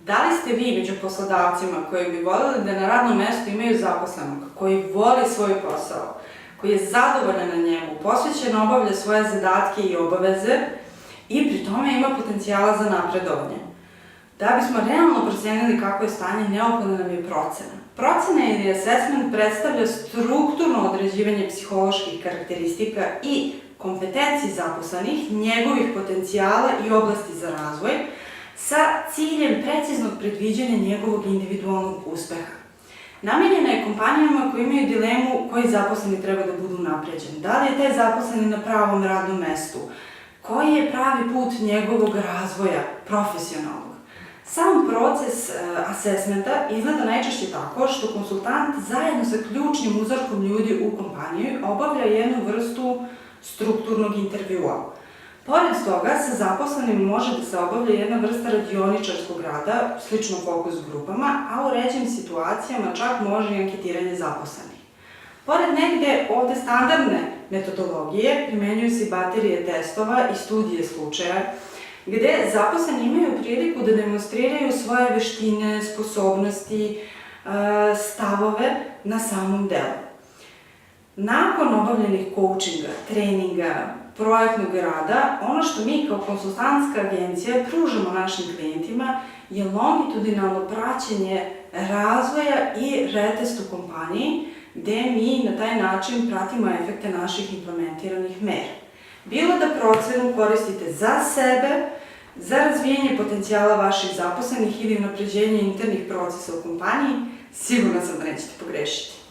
Da li ste vi među poslodavcima koji bi voljeli da na radnom mestu imaju zaposlenog, koji voli svoj posao, koji je zadovoljan na njemu, posvećeno obavlja svoje zadatke i obaveze i pri tome ima potencijala za napredovanje? Da bismo realno procenili kako je stanje, neophodna nam je procena. Procena ili assessment predstavlja strukturno određivanje psiholoških karakteristika i kompetenciji zaposlenih, njegovih potencijala i oblasti za razvoj, sa ciljem preciznog predviđanja njegovog individualnog uspeha. Namenjena je kompanijama koji imaju dilemu koji zaposleni treba da budu unapređeni. Da li je taj zaposleni na pravom radnom mestu? Koji je pravi put njegovog razvoja profesionalnog? Sam proces assessmenta izgleda najčešće tako što konsultant zajedno sa ključnim uzorkom ljudi u kompaniji obavlja jednu vrstu strukturnog intervjua. Pored toga, sa zaposlenim može da se obavlja jedna vrsta radioničarskog rada, slično fokus grupama, a u ređim situacijama čak može i anketiranje zaposlenih. Pored negde ovde standardne metodologije, primenjuju se baterije testova i studije slučaja, gde zaposleni imaju priliku da demonstriraju svoje veštine, sposobnosti, stavove na samom delu. Nakon obavljenih coachinga, treninga, projektnog rada, ono što mi kao konsultantska agencija pružamo našim klijentima je longitudinalno praćenje razvoja i retest u kompaniji, gde mi na taj način pratimo efekte naših implementiranih mera. Bilo da procenu koristite za sebe, za razvijanje potencijala vaših zaposlenih ili unapređenje internih procesa u kompaniji, sigurna sam da nećete pogrešiti.